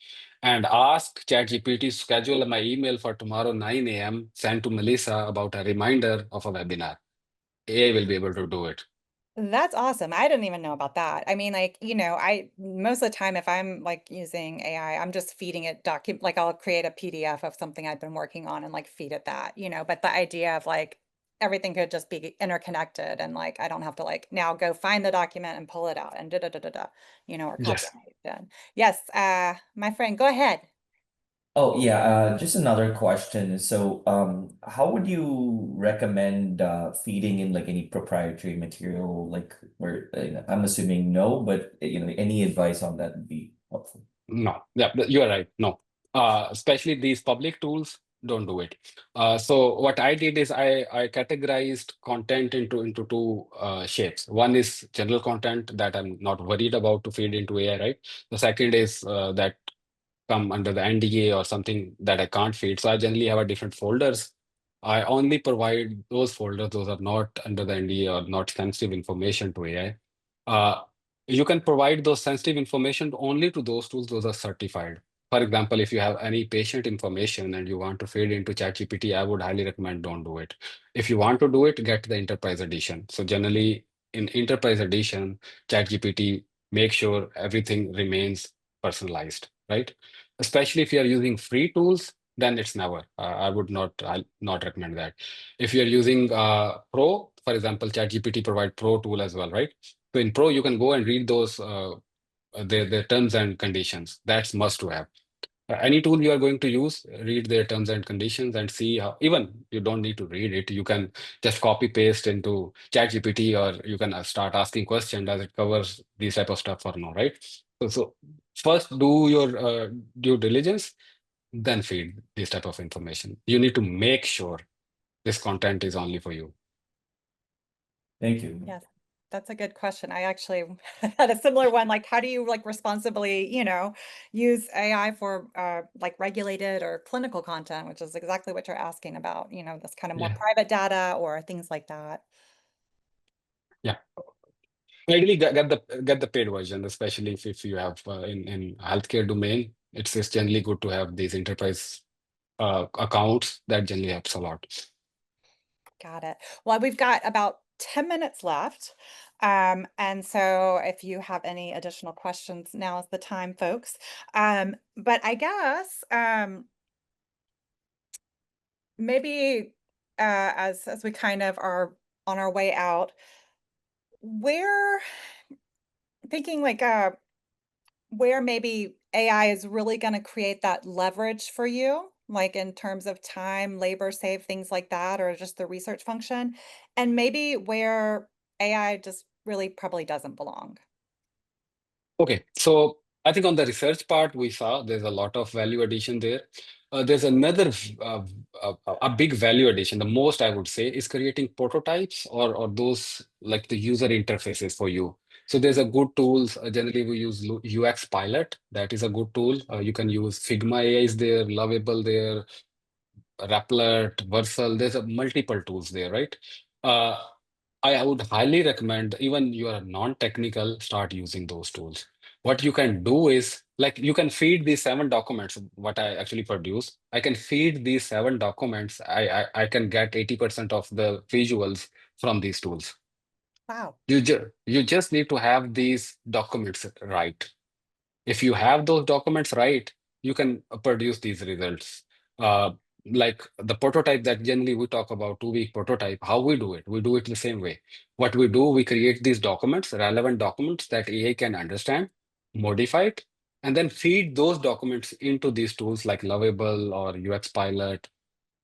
[SPEAKER 2] and ask ChatGPT to schedule my email for tomorrow 9 a.m. Send to Melissa about a reminder of a webinar. AI will be able to do it.
[SPEAKER 1] That's awesome. I didn't even know about that. I mean, like, I most of the time if I'm like using AI, I'm just feeding it like I'll create a PDF of something I've been working on and like feed it that. But the idea of like everything could just be interconnected and like I don't have to like now go find the document and pull it out and da da da da da, or copy
[SPEAKER 2] Yes.
[SPEAKER 1] and paste it. Yes, my friend, go ahead.
[SPEAKER 3] Oh yeah, just another question. So, how would you recommend feeding in like any proprietary material? Like, where I'm assuming no, but any advice on that would be helpful.
[SPEAKER 2] No, yeah, you are right. No, especially these public tools, don't do it. So what I did is I categorized content into two shapes. One is general content that I'm not worried about to feed into AI, right? The second is that come under the NDA or something that I can't feed. So I generally have a different folders. I only provide those folders. Those are not under the NDA or not sensitive information to AI. Uh, you can provide those sensitive information only to those tools. Those are certified. For example, if you have any patient information and you want to feed into ChatGPT, I would highly recommend don't do it. If you want to do it, get the enterprise edition. So generally in enterprise edition, ChatGPT make sure everything remains personalized, right? Especially if you are using free tools, then it's never. I'll not recommend that. If you're using Pro, for example, ChatGPT provide Pro tool as well, right? So in Pro, you can go and read those their terms and conditions. That's must to have. Any tool you are going to use, read their terms and conditions and see how. Even you don't need to read it. You can just copy paste into ChatGPT, or you can start asking question. Does it covers these type of stuff or no, right? So first do your due diligence, then feed this type of information. You need to make sure this content is only for you.
[SPEAKER 3] Thank you.
[SPEAKER 1] Yes, that's a good question. I actually had a similar one. Like, how do you like responsibly, use AI for like regulated or clinical content, which is exactly what you're asking about, this kind of more
[SPEAKER 2] Yeah,
[SPEAKER 1] private data or things like that.
[SPEAKER 2] yeah. Ideally, get the paid version, especially if you have in healthcare domain. It's generally good to have these enterprise accounts. That generally helps a lot.
[SPEAKER 1] Got it. Well, we've got about 10 minutes left. And so if you have any additional questions, now is the time, folks. But I guess maybe as we kind of are on our way out, where thinking like where maybe AI is really going to create that leverage for you, like in terms of time, labor save, things like that, or just the research function, and maybe where AI just really probably doesn't belong.
[SPEAKER 2] Okay, so I think on the research part, we saw there's a lot of value addition there. There's another a big value addition. The most I would say is creating prototypes or those like the user interfaces for you. So there's a good tools. Generally, we use UX Pilot. That is a good tool. You can use Figma AI is there, Lovable there, Rapplet, Versal. There's a multiple tools there, right? Uh, I would highly recommend, even you are non-technical, start using those tools. What you can do is, like, you can feed these 7 documents, what I actually produce. I can feed these 7 documents. I can get 80% of the visuals from these tools.
[SPEAKER 1] Wow.
[SPEAKER 2] You just need to have these documents right. If you have those documents right, you can produce these results. Uh, like the prototype that generally we talk about, 2 week prototype, how we do it the same way. What we do, we create these documents, relevant documents that AI can understand, modify it, and then feed those documents into these tools like Lovable or UX Pilot.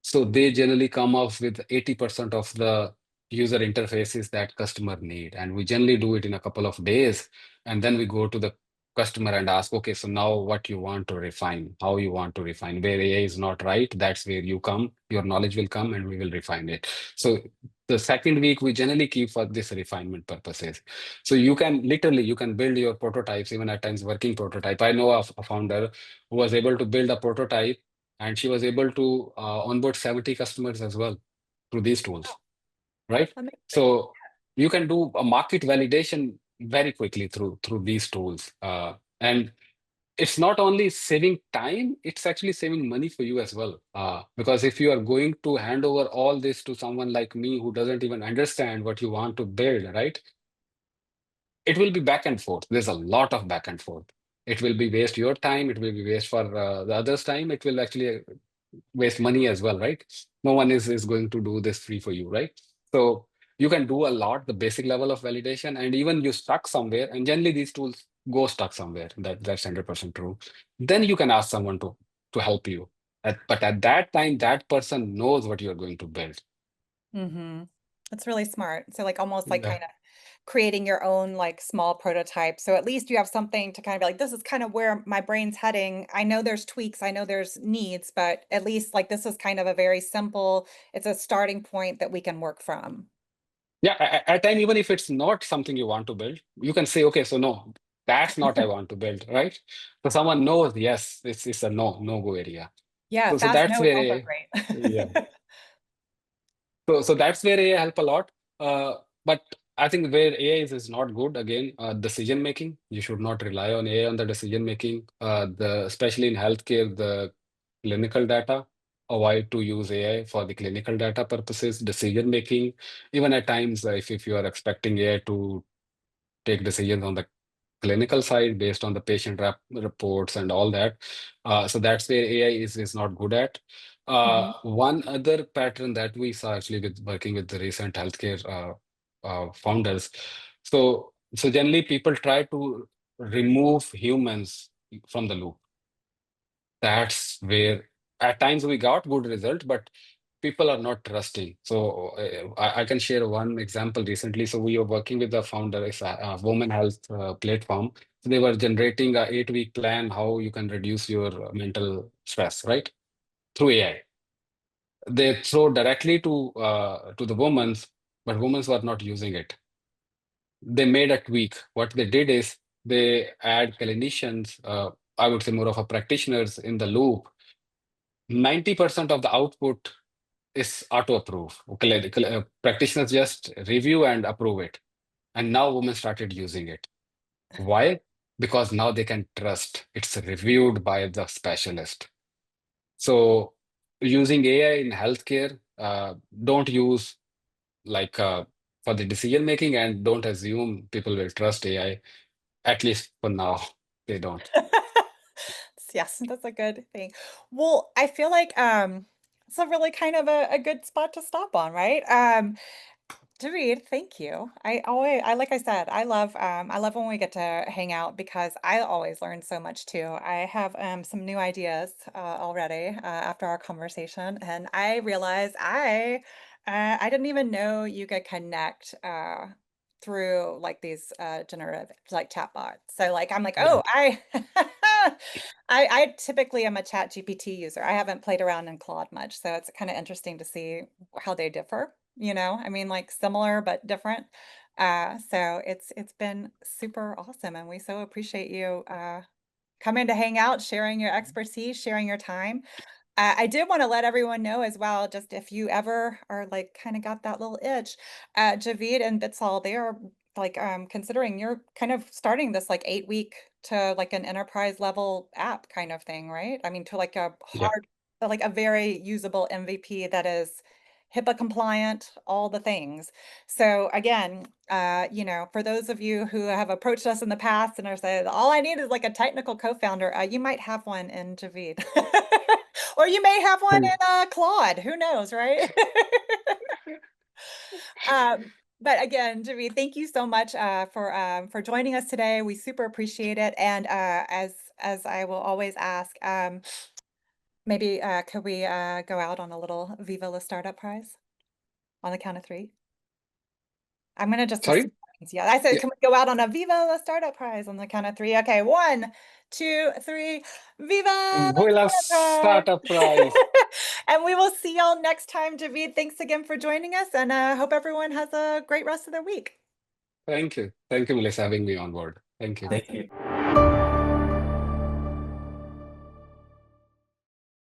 [SPEAKER 2] So they generally come up with 80% of the user interfaces that customer need. And we generally do it in a couple of days. And then we go to the customer and ask, okay, so now what you want to refine, how you want to refine, where AI is not right, that's where you come, your knowledge will come and we will refine it. So the second week we generally keep for this refinement purposes. So you can literally, you can build your prototypes, even at times working prototype. I know of a founder who was able to build a prototype and she was able to onboard 70 customers as well through these tools, right?
[SPEAKER 1] Amazing.
[SPEAKER 2] So you can do a market validation very quickly through these tools, and it's not only saving time, it's actually saving money for you as well, because if you are going to hand over all this to someone like me who doesn't even understand what you want to build, right? It will be back and forth. There's a lot of back and forth. It will be waste your time, it will be waste for the others time, it will actually waste money as well, right? No one is going to do this free for you, right? So you can do a lot, the basic level of validation, and even you stuck somewhere, and generally these tools go stuck somewhere. That's 100% true. Then you can ask someone to help you. But at that time, that person knows what you're going to build.
[SPEAKER 1] Mm-hmm. That's really smart. So like almost like
[SPEAKER 2] Yeah.
[SPEAKER 1] kind of creating your own like small prototype. So at least you have something to kind of be like, this is kind of where my brain's heading. I know there's tweaks, I know there's needs, but at least like this is kind of a very simple, it's a starting point that we can work from.
[SPEAKER 2] Yeah, at time, even if it's not something you want to build, you can say, okay, so no, that's not I want to build, right? So someone knows, yes, this is a no-go area.
[SPEAKER 1] Yeah,
[SPEAKER 2] So
[SPEAKER 1] fast
[SPEAKER 2] that's
[SPEAKER 1] no is also
[SPEAKER 2] where, yeah.
[SPEAKER 1] great.
[SPEAKER 2] So that's where AI help a lot. But I think where AI is not good, again, decision making. You should not rely on AI on the decision making. Especially in healthcare, the clinical data. Avoid to use AI for the clinical data purposes, decision making. Even at times, if you are expecting AI to take decisions on the clinical side based on the patient reports and all that. So that's where AI is not good at.
[SPEAKER 1] Mhm.
[SPEAKER 2] One other pattern that we saw actually with working with the recent healthcare founders. So generally people try to remove humans from the loop. That's where at times we got good result, but people are not trusting. So I can share one example recently. So we were working with the founder, it's a women health platform. So they were generating a 8 week plan how you can reduce your mental stress, right? Through AI. They throw directly to the women, but women were not using it. They made a tweak. What they did is they add clinicians, I would say more of a practitioners in the loop. 90% of the output is auto approve. Okay, practitioners just review and approve it. And now women started using it. Why? Because now they can trust it's reviewed by the specialist. So using AI in healthcare, don't use like for the decision making, and don't assume people will trust AI. At least for now, they don't.
[SPEAKER 1] Yes, that's a good thing. Well, I feel like it's a really kind of a good spot to stop on, right? Javeed, thank you. Like I said, I love when we get to hang out because I always learn so much too. I have some new ideas already after our conversation, and I realized I didn't even know you could connect through like these generative like chatbots. So like I'm like,
[SPEAKER 2] Yeah.
[SPEAKER 1] oh, I typically am a chat GPT user. I haven't played around in Claude much, so it's kind of interesting to see how they differ, you know? I mean, like similar but different. So it's been super awesome, and we so appreciate you coming to hang out, sharing your expertise, sharing your time. I did want to let everyone know as well, just if you ever are like kind of got that little itch, Javeed and Bitsol, they are like considering you're kind of starting this like 8 week to like an enterprise level app kind of thing, right? I mean, to like a
[SPEAKER 2] Yeah.
[SPEAKER 1] hard, like a very usable MVP that is HIPAA compliant, all the things. So again, you know, for those of you who have approached us in the past and are saying, all I need is like a technical co-founder, you might have one in Javeed. Or you may have one in Claude, who knows, right? But again, Javeed, thank you so much for joining us today. We super appreciate it. And as I will always ask, maybe could we go out on a little Viva la Startup Prize on the count of three? I'm gonna just assume
[SPEAKER 2] Sorry?
[SPEAKER 1] that means yeah. I said,
[SPEAKER 2] Yeah.
[SPEAKER 1] can we go out on a Viva la Startup Prize on the count of three? Okay, 1, 2, 3, Viva la
[SPEAKER 2] We'll have
[SPEAKER 1] Startup
[SPEAKER 2] startup
[SPEAKER 1] Prize!
[SPEAKER 2] prize.
[SPEAKER 1] And we will see y'all next time. Javeed, thanks again for joining us, and hope everyone has a great rest of their week.
[SPEAKER 2] Thank you. Thank you, Melissa, having me on board. Thank you.
[SPEAKER 3] Thank
[SPEAKER 1] Awesome.
[SPEAKER 3] you.